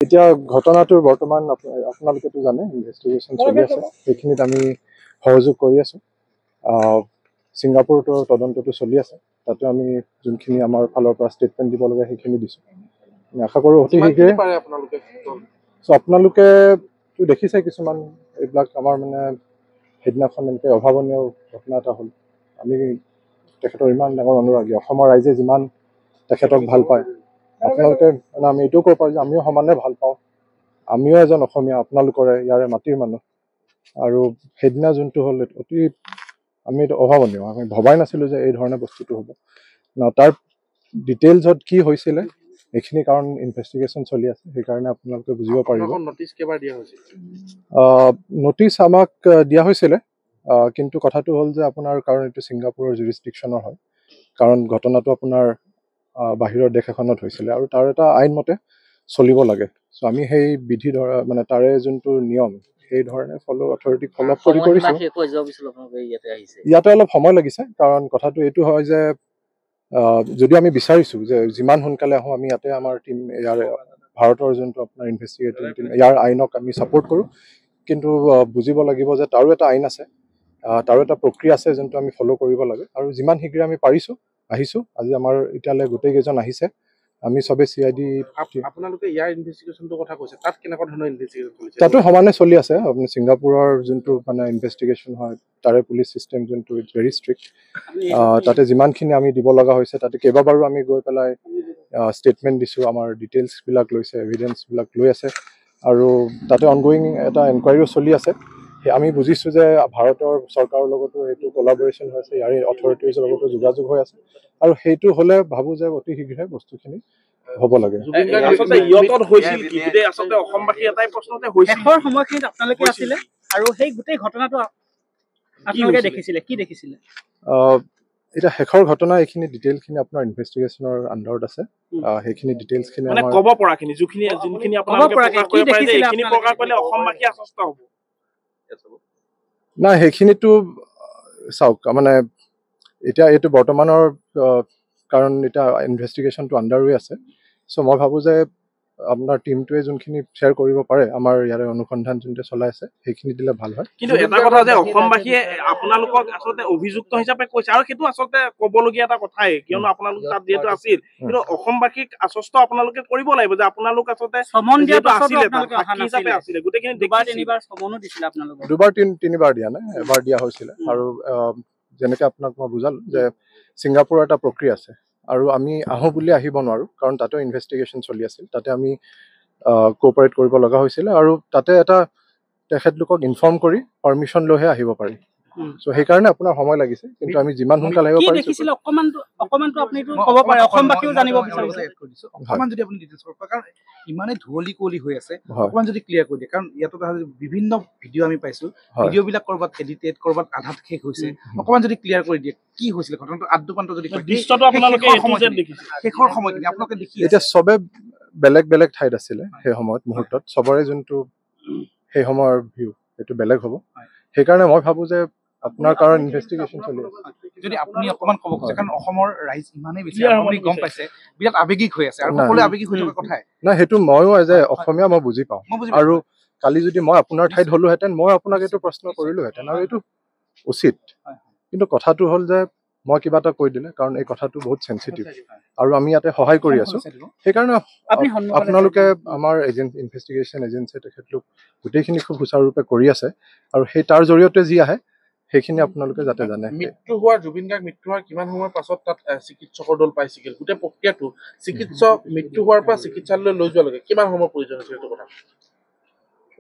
এতিয়া ঘটনাটোৰ বৰ্তমান আপোনালোকেতো জানে ইনভেষ্টিগেশ্যন চলি আছে, সেইখিনিত আমি সহযোগ কৰি আছোঁ। ছিংগাপুৰতো তদন্তটো চলি আছে, তাতে আমি যোনখিনি আমাৰ ফালৰ পৰা ষ্টেটমেণ্ট দিব লাগে সেইখিনি দিছোঁ। আমি আশা কৰোঁ অতি শীঘ্ৰে। আপোনালোকেতো দেখিছে কিছুমান এইবিলাক আমাৰ মানে সেইদিনাখন এনেকৈ অভাৱনীয় ঘটনা এটা হ'ল। আমি তেখেতৰ ইমান ডাঙৰ অনুৰাগী, অসমৰ ৰাইজে যিমান তেখেতক ভাল পায়, আপোনালোকে মানে আমি এইটোও ক'ব পাৰোঁ যে আমিও সমানে ভাল পাওঁ। আমিও এজন অসমীয়া, আপোনালোকৰে ইয়াৰে মাটিৰ মানুহ। আৰু সেইদিনা যোনটো হ'ল অতি আমি এইটো অভাৱনীয়, আমি ভবাই নাছিলোঁ যে এই ধৰণে বস্তুটো হ'ব। তাৰ ডিটেইলছত কি হৈছিলে এইখিনি কাৰণ ইনভেষ্টিগেশ্যন চলি আছে, সেইকাৰণে আপোনালোকে বুজিব পাৰিব। নটিচ আমাক দিয়া হৈছিলে, কিন্তু কথাটো হ'ল যে আপোনাৰ কাৰণ এইটো ছিংগাপুৰৰ জুৰিছডিকশ্যনৰ হয়, কাৰণ ঘটনাটো আপোনাৰ বাহিৰৰ দেশ এখনত হৈছিলে আৰু তাৰ এটা আইনমতে চলিব লাগে। চ' আমি সেই বিধি ধৰা মানে তাৰে যোনটো নিয়ম সেই ধৰণে অথৰিটিক ফ'ল' আপ কৰি কৰিছোঁ। ইয়াতে অলপ সময় লাগিছে, কাৰণ কথাটো এইটো হয় যে যদিও আমি বিচাৰিছোঁ যে যিমান সোনকালে আহোঁ আমি ইয়াতে আমাৰ টীম ইয়াৰ ভাৰতৰ যোনটো আপোনাৰ ইনভেষ্টিগেটিভ টীম ইয়াৰ আইনক আমি ছাপোৰ্ট কৰোঁ, কিন্তু বুজিব লাগিব যে তাৰো এটা আইন আছে, তাৰো এটা প্ৰক্ৰিয়া আছে যোনটো আমি ফ'ল' কৰিব লাগে। আৰু যিমান শীঘ্ৰে আমি পাৰিছোঁ আহিছোঁ, আজি আমাৰ এতিয়ালৈ গোটেইকেইজন আহিছে। আমি চবে CID আপোনালোকে ইয়াৰ ইনভেষ্টিগেশ্যনটোৰ কথা কৈছে, তাত কেনেকুৱা ধৰণৰ ইনভেষ্টিগেশ্যন চলিছে? তাতো সমানে চলি আছে। আপুনি ছিংগাপুৰৰ যোনটো মানে ইনভেষ্টিগেশ্যন হয় তাৰে পুলিচ চিষ্টেম যোনটো ইটছ ভেৰি ষ্ট্ৰিক্ট। তাতে যিমানখিনি আমি দিব লগা হৈছে তাতে কেইবাবাৰো আমি গৈ পেলাই ষ্টেটমেণ্ট দিছোঁ, আমাৰ ডিটেইলছবিলাক লৈছে, এভিডেঞ্চবিলাক লৈ আছে, আৰু তাতে অনগয়িং এটা এনকুৱাৰীও চলি আছে। আমি বুজিছোঁ যে ভাৰতৰ চৰকাৰৰ লগতো এইটো কলাবৰেশ্যন হৈ আছে, ইয়াৰে অথৰিটিজৰ লগতো যোগাযোগ হৈ আছে, আৰু সেইটো হ'লে ভাবোঁ যে অতি শীঘ্ৰে বস্তুখিনি হ'ব লাগে। এতিয়া শেষৰ ঘটনা এইখিনি ডিটেইলখিনি আপোনাৰ ইনভেষ্টিগেশ্যনৰ আণ্ডাৰত আছে। সেইখিনি ডিটেইলছখিনি মানে ক'ব পৰাখিনি যোনখিনি আপোনালোকে প্ৰকাশ কৰিব পাৰে যে এইখিনি প্ৰকাশ কৰিলে অসমবাসী আশ্বস্ত হ'ব। নাই, সেইখিনিতো চাওক, মানে এতিয়া এইটো বৰ্তমানৰ কাৰণ এতিয়া ইনভেষ্টিগেশ্যনটো আণ্ডাৰ হৈ আছে। চ' মই ভাবোঁ যে আপোনাৰ টীমটোৱে যোনখিনি শ্বেয়াৰ কৰিব পাৰে, আমাৰ ইয়াৰে অনুসন্ধান যোনটো চলাই আছে সেইখিনি দিলে ভাল হয়। কিন্তু এটা কথা যে অসমবাসীয়ে আপোনালোকক আচলতে অভিযুক্ত হিচাপে কৈছে, আৰু সেইটো আচলতে ক'বলগীয়া এটা কথাই, কিয়নো আপোনালোক তাত যিহেতু আছিল, কিন্তু অসমবাসীক আশ্বস্ত আপোনালোকে কৰিব লাগিব যে আপোনালোক আচলতে গোটেইখিনি দুবাৰ তিনিবাৰ দিয়া নাই, এবাৰ দিয়া হৈছিলে। আৰু যেনেকৈ আপোনাক মই বুজালোঁ যে ছিংগাপুৰৰ এটা প্ৰক্ৰিয়া আছে, আৰু আমি আহোঁ বুলি আহিব নোৱাৰোঁ, কাৰণ তাতেও ইনভেষ্টিগেশ্যন চলি আছিল। তাতে আমি কোঅপাৰেট কৰিব লগা হৈছিলে, আৰু তাতে এটা তেখেতলোকক ইনফৰ্ম কৰি পাৰ্মিশ্যন লৈহে আহিব পাৰি। চ' সেইকাৰণে আপোনাৰ সময় লাগিছে, কিন্তু আমি যিমান সোনকালে আহিব পাৰিছোঁ। ইমানেই ধুৱলি কুঁৱলী হৈ আছে, অকণমান যদি ক্লিয়াৰ কৰি দিয়ে, কাৰণ ইয়াতো বিভিন্ন ভিডিঅ' আমি পাইছোঁ, ভিডিঅ'বিলাক ক'ৰবাত এডিটেড, ক'ৰবাত আধাত শেষ হৈছে, অকণমান যদি ক্লিয়াৰ কৰি দিয়ে কি হৈছিলে ঘটনাটো আদ্যপান্ত যদি শেষৰ সময়খিনি আপোনালোকে দেখি এতিয়া চবে বেলেগ বেলেগ ঠাইত আছিলে সেই সময়ত মুহূৰ্তত, চবৰে যোনটো সেই সময়ৰ ভিউ সেইটো বেলেগ হ'ব। সেইকাৰণে মই ভাবোঁ যে আপোনাৰ কাৰণ ইনভেষ্টিগেশ্যন চলি আছে, যদি আপুনি অকণমান ক'ব খোজে, কাৰণ অসমৰ ৰাইজ ইমানেই বেছি আপুনি গম পাইছে বিৰাট আৱেগিক হৈ আছে, আৰু সকলোৱে আৱেগিক হৈ থকা কথাই নাই, সেইটো ময়ো এজ এ অসমীয়া মই বুজি পাওঁ। আৰু কালি যদি মই আপোনাৰ ঠাইত হ'লোহেঁতেন, মই আপোনাক এইটো প্ৰশ্ন কৰিলোহেঁতেন, আৰু এইটো উচিত। কিন্তু কথাটো হ'ল যে মই কিবা এটা কৈ দিলে, কাৰণ এই কথাটো বহুত চেঞ্চিটিভ, আৰু আমি ইয়াতে সহায় কৰি আছোঁ। সেইকাৰণে আপোনালোকে আমাৰ ইনভেষ্টিগেশ্যন এজেঞ্চিয়ে তেখেতলোক গোটেইখিনি খুব সুচাৰুৰূপে কৰি আছে, আৰু সেই তাৰ জৰিয়তে যি আহে সেইখিনি আপোনালোকে যাতে জানে। জুবিন গাৰ্গ মৃত্যু হোৱাৰ কিমান সময়ৰ পাছত তাত চিকিৎসকৰ দল পাইছিল, গোটেই প্ৰক্ৰিয়াটো চিকিৎসক মৃত্যু হোৱাৰ পৰা চিকিৎসালয়লৈ লৈ যোৱালৈকে কিমান সময়ৰ প্ৰয়োজন হৈছিল এইটো কথা?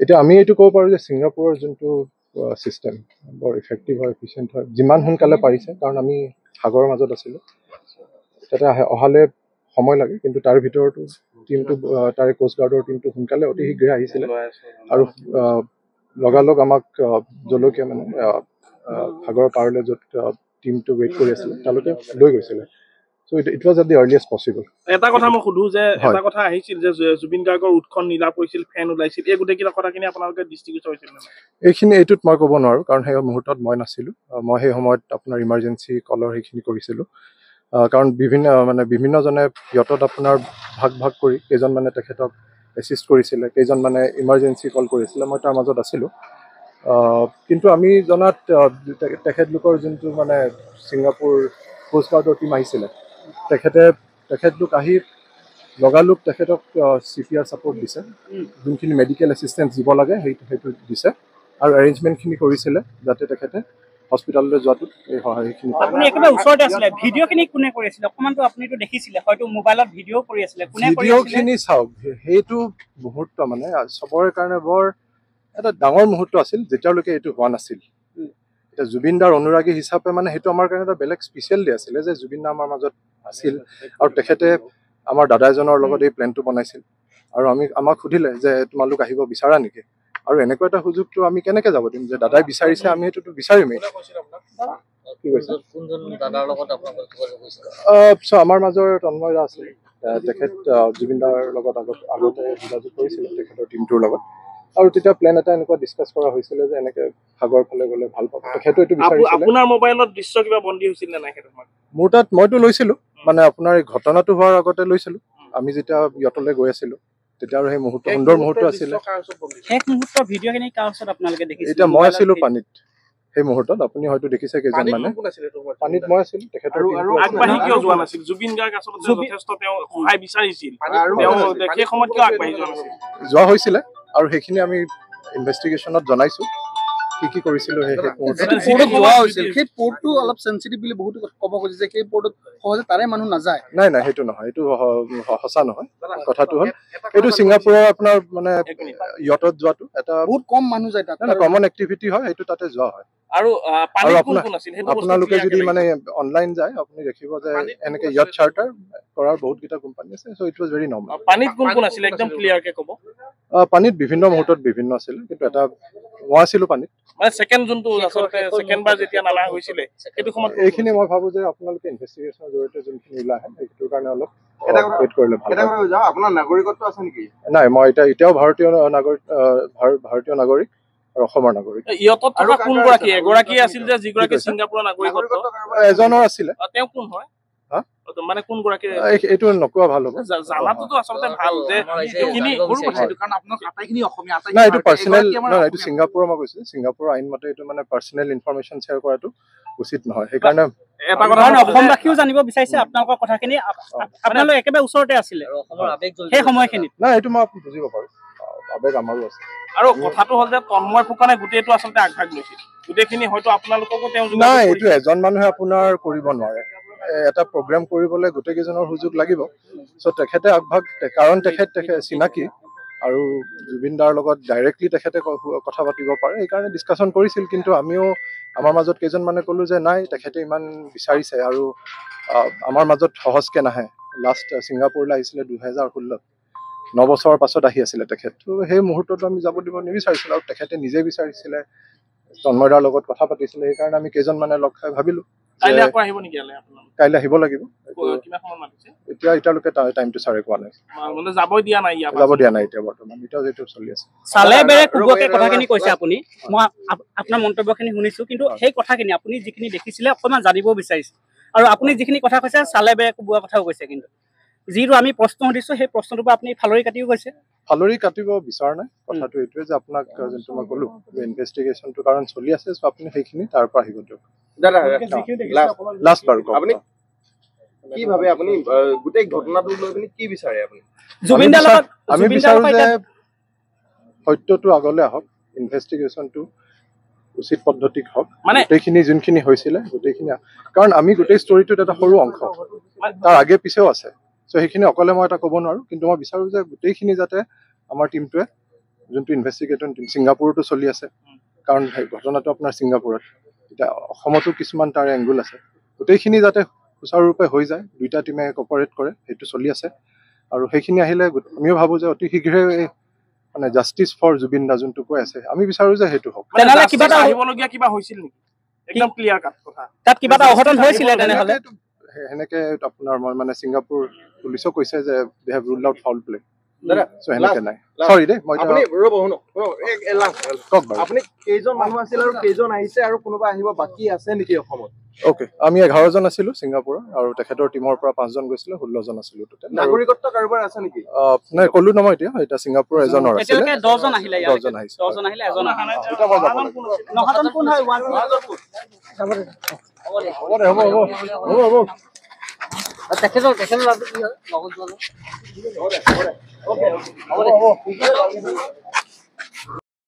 এতিয়া আমি এইটো ক'ব পাৰোঁ যে ছিংগাপুৰৰ যোনটো ছিষ্টেম বৰ ইফেক্টিভ হয়, এফিচিয়েণ্ট হয়, যিমান সোনকালে পাৰিছে, কাৰণ আমি সাগৰৰ মাজত আছিলোঁ, তাতে অহালে সময় লাগে, কিন্তু তাৰ ভিতৰতো টীমটো তাৰে কোষ্ট গাৰ্ডৰ টীমটো সোনকালে অতি শীঘ্ৰে আহিছিলে, আৰু লগালগ আমাক য'লৈকে মানে সাগৰৰ পাৰলৈ য'ত টীমটো ৱেইট কৰি আছিলে তালৈকে লৈ গৈছিলে। So it was at the earliest possible. এটা কথা মই সুধো যে এটা কথা আহিছিল যে জুবিন গাৰ্গৰ উৎখন নীলা পৰিছিল, ফেন ওলাইছিল, এই গোটেই কিটা কথাখিনি আপোনালোকে দৃষ্টিগোচৰ হৈছিল নে? এইটোত মই ক'ব নোৱাৰোঁ, কাৰণ সেই মুহূৰ্তত মই নাছিলোঁ। মই সেই সময়ত আপোনাৰ ইমাৰ্জেঞ্চি কলৰ সেইখিনি কৰিছিলোঁ, কাৰণ বিভিন্নজনে সিহঁতত আপোনাৰ ভাগ কৰি কেইজনমানে তেখেতক এছিষ্ট কৰিছিলে, কেইজন মানে ইমাৰ্জেঞ্চি কল কৰিছিলে, মই তাৰ মাজত আছিলোঁ। কিন্তু আমি জনাত তেখেতলোকৰ যোনটো মানে ছিংগাপুৰ কোষ্ট গাৰ্ডৰ টীম আহিছিলে, তেখেতলোক আহি লগালগ তেখেতক CPR ছাপোৰ্ট দিছে, যোনখিনি মেডিকেল এছিষ্টেঞ্চ দিব লাগে সেইটো দিছে, আৰু এৰেঞ্জমেণ্টখিনি কৰিছিলে যাতে তেখেতে হস্পিটাললৈ যোৱাটো এই সহায়খিনি। আপুনি একেবাৰে ওচৰতে আছিলে, ভিডিঅ'খিনি কোনে কৰি আছিলে? অকণমানতো আপুনিতো দেখিছিলে, হয়তো মোবাইলত ভিডিঅ' কৰি আছিলে, কোনে কৰি আছিলে? ভিডিঅ'খিনি চাওক, সেইটো মুহূৰ্ত মানে চবৰে কাৰণে বৰ এটা ডাঙৰ মুহূৰ্ত আছিল যেতিয়ালৈকে এইটো হোৱা নাছিল। এতিয়া জুবিন দাৰ অনুৰাগী হিচাপে মানে সেইটো আমাৰ কাৰণে এটা বেলেগ স্পেচিয়েল ডে আছিলে যে জুবিন দা আমাৰ মাজত আছিল, আৰু তেখেতে আমাৰ দাদা এজনৰ লগত এই প্লেনটো বনাইছিল, আৰু আমাক সুধিলে যে তোমালোক আহিব বিচাৰা নেকি, আৰু এনেকুৱা এটা সুযোগটো আমি কেনেকৈ যাব দিম, যে দাদাই বিচাৰিছে আমি সেইটোতো বিচাৰিমেই। আমাৰ মাজৰ তন্ময় দা আছিল, তেখেত জুবিন দাৰ লগত আগতে যোগাযোগ কৰিছিলে তেখেতৰ টীমটোৰ লগত, আৰু তেতিয়া প্লেন এটা এনেকুৱা ডিছকাছ কৰা হৈছিলে যে এনেকে সাগৰ ফালে গ'লে ভাল পাব, তেখেতো এইটো বিচাৰিছিলে। আপোনাৰ মোবাইলত দৃশ্য কিবা বন্দী হৈছিল নে নাই? মোৰ তাত মইতো লৈছিলোঁ, মানে আপোনাৰ এই ঘটনাটো হোৱাৰ আগতে লৈছিলোঁ। আমি যেতিয়া ইয়টলৈ গৈ আছিলোঁ তেতিয়া আৰু সেই মুহূৰ্ত সুন্দৰ মুহূৰ্ত আছিলে। শেষ মুহূৰ্তৰ ভিডিঅ'খিনি কাৰ ওচৰত আপোনালোকে দেখিছে? এতিয়া মই আছিলোঁ পানীত সেই মুহূৰ্তত, আপুনি হয়তো দেখিছে কেইজন মানে পানীত মই আছিলোঁ। তেখেতৰ আগবাঢ়ি কিয় যোৱা নাছিল? জুবিন গাৰ্গ আচলতে যথেষ্ট তেওঁ সহায় বিচাৰিছিল, সেই সময়ত কিয় আগবাঢ়ি যোৱা নাছিল? যোৱা হৈছিলে, আৰু সেইখিনি আমি ইনভেষ্টিগেশ্যনত জনাইছোঁ কি কৰিছিলোঁ। সেই পৰ্টটো অলপ চেনচিটিভ বুলি বহুতো ক'ব খুজিছে যে সেই পৰ্টত সহজে তাৰে মানুহ নাযায়। নাই সেইটো নহয়, এইটো সঁচা নহয়। কথাটো হ'ল এইটো ছিংগাপুৰৰ আপোনাৰ মানে ইয়টত যোৱাটো এটা বহুত কম মানুহ যায় তাত, কমন এক্টিভিটি হয়, সেইটো তাতে যোৱা হয়। আৰু আপোনালোকে যদি মানে অনলাইন যায় আপুনি দেখিব যে এনেকে ইয়ট চাৰ্টাৰ কৰাৰ বহুতকেইটা কোম্পানী আছে, চ' ইট ৱাজ ভেৰি নৰ্মেল। পানীত কোন আছিল একদম ক্লিয়াৰকে ক'ব? পানীত বিভিন্ন মুহূৰ্তত বিভিন্ন আছিলে, কিন্তু এটা মই আছিলোঁ পানীত। মানে ছেকেণ্ড যোনটো আচলতে ছেকেণ্ডবাৰ যেতিয়া নালা হৈছিলে সেইটো সময়ত এইখিনি মই ভাবোঁ যে আপোনালোকে ইনভেষ্টিগেশ্যনৰ জৰিয়তে যোনখিনি ওলাই আহে সেইটোৰ কাৰণে অলপ ৱেইট কৰিলে ভাল। আপোনাৰ নাগৰিকত্ব আছে নেকি? নাই, মই এতিয়াও ভাৰতীয় নাগৰিক আৰু অসমৰ নাগৰিক। ইয়টত থকা কোনগৰাকী? এগৰাকী আছিল যে যিগৰাকী ছিংগাপুৰৰ নাগৰিকত্ব এজনৰ আছিলে। তেওঁ কোন হয়? মানে কোনগৰাকী এইটো নকোৱা ভাল হ'ব। জানাটোতো আচলতে ভাল যে নাই, এইটো পাৰ্চনেল নহয়, এইটো ছিংগাপুৰৰ মই কৈছোঁ, ছিংগাপুৰৰ আইন মতে এইটো মানে পাৰ্চনেল ইনফৰমেশ্যন শ্বেয়াৰ কৰাটো উচিত নহয়। সেইকাৰণে এটা কথা অসমবাসীও জানিব বিচাৰিছে আপোনালোকৰ কথাখিনি, আপোনালোক একেবাৰে ওচৰতে আছিলে সেই সময়খিনিত। নাই, এইটো মই বুজিব পাৰোঁ, আৱেগ আমাৰো আছে। আৰু কথাটো হ'ল যে তন্ময় ফুকনে গোটেইটো আচলতে আগভাগ লৈছিল, গোটেইখিনি হয়তো আপোনালোককো তেওঁ নাই, এইটো এজন মানুহে আপোনাৰ কৰিব নোৱাৰে। এটা প্ৰগ্ৰেম কৰিবলৈ গোটেইকেইজনৰ সুযোগ লাগিব, চ' তেখেতে আগভাগ, কাৰণ তেখেত চিনাকি আৰু জুবিন দাৰ লগত ডাইৰেক্টলি তেখেতে কথা পাতিব পাৰে, সেইকাৰণে ডিছকাশ্যন কৰিছিল। কিন্তু আমিও আমাৰ মাজত কেইজন মানে ক'লোঁ যে নাই, তেখেতে ইমান বিচাৰিছে আৰু আমাৰ মাজত সহজকৈ নাহে। লাষ্ট ছিংগাপুৰলৈ আহিছিলে 2016, 9 বছৰৰ পাছত আহি আছিলে তেখেত। ত' সেই মুহূৰ্তটো আমি যাব দিব নিবিচাৰিছিলোঁ, আৰু তেখেতে নিজে বিচাৰিছিলে, তন্ময় দাৰ লগত কথা পাতিছিলে, সেইকাৰণে আমি কেইজন মানে লগ খাই ভাবিলোঁ কাইলৈ আহিব লাগিব। এতিয়ালৈকে টাইমটো ছাৰে কোৱা নাই, যাব দিয়া নাই এতিয়া বৰ্তমান, এতিয়াও যিটো চলি আছে। চালে বেৰে কোবোৱাকে কথাখিনি কৈছে আপুনি, মই আপোনাৰ মন্তব্যখিনি শুনিছোঁ, কিন্তু সেই কথাখিনি আপুনি যিখিনি দেখিছিলে অকণমান জানিব বিচাৰিছোঁ, আৰু আপুনি যিখিনি কথা কৈছে চালে বেৰে কোবোৱা কথাও কৈছে, কিন্তু যিটো আমি প্ৰশ্ন সুধিছোঁ সেই প্ৰশ্নটোৰ পৰা আপুনি ফালৰি কাটিও কৈছে। ফালৰি কাটিব বিচৰা নাই, কথাটো এইটোৱে যে আপোনাক যোনটো মই ক'লোঁ যে ইনভেষ্টিগেশ্যনটো কাৰণ চলি আছে, চ' আপুনি সেইখিনি তাৰ পৰা আহিব দিয়ক। লাষ্ট বাৰু আপুনি কি ভাবে, আপুনি গোটেই ঘটনাটো লৈ পিনে কি বিচাৰে আপুনি? আমি বিচাৰো যে সত্যটো আগলৈ আহক, ইনভেষ্টিগেশ্যনটো উচিত পদ্ধতিত হওক, গোটেইখিনি যোনখিনি হৈছিলে গোটেইখিনি, কাৰণ আমি গোটেই ষ্টৰিটোত এটা সৰু অংশ, তাৰ আগে পিছেও আছে, চ' সেইখিনি অকলে মই এটা ক'ব নোৱাৰোঁ। কিন্তু মই বিচাৰোঁ যে গোটেইখিনি যাতে আমাৰ টীমটোৱে, যোনটো ইনভেষ্টিগেশ্যন টীম ছিংগাপুৰতো চলি আছে, কাৰণ সেই ঘটনাটো আপোনাৰ ছিংগাপুৰত, এতিয়া অসমতো কিছুমান তাৰ এংগুল আছে, গোটেইখিনি যাতে সুচাৰুৰূপে হৈ যায়, দুইটা টীমে কপাৰেট কৰে, সেইটো চলি আছে। আৰু সেইখিনি আহিলে আমিও ভাবোঁ যে অতি শীঘ্ৰে মানে জাষ্টিচ ফৰ জুবিন দা যোনটো কৈ আছে, আমি বিচাৰোঁ যে সেইটো হওক। কিবা হৈছিল নেকি? একদম ক্লিয়াৰ কাট কথা, তাত কিবা এটা অঘটন হৈছিলে তেনেহ'লে? সেনেকে আপোনাৰ মই মানে ছিংগাপুৰ পুলিচো কৈছে যে they have ruled out foul play, চ' সেনেকে নাই। চৰি দেই, মই আপুনি কেইজন মানুহ আছিল আৰু কেইজন আহিছে আৰু কোনোবা আহিব বাকী আছে নেকি অসমত? অ'কে আমি 11জন আছিলোঁ ছিংগাপুৰৰ আৰু তেখেতৰ টীমৰ পৰা 5জন গৈছিলে 16জন আছিলোঁ টোটেল নাগৰিকত্ব কাৰোবাৰ আছে নেকি নাই ক'লো নহয় এতিয়া ছিংগাপুৰৰ এজনৰ আছিলে এতিয়ালৈকে 10জন আহিলে 10জন আহিছে 10জন আহিলে এজন অহা নাই নহজন কোন হয় হ'ব তেখেতৰ লগত যোৱা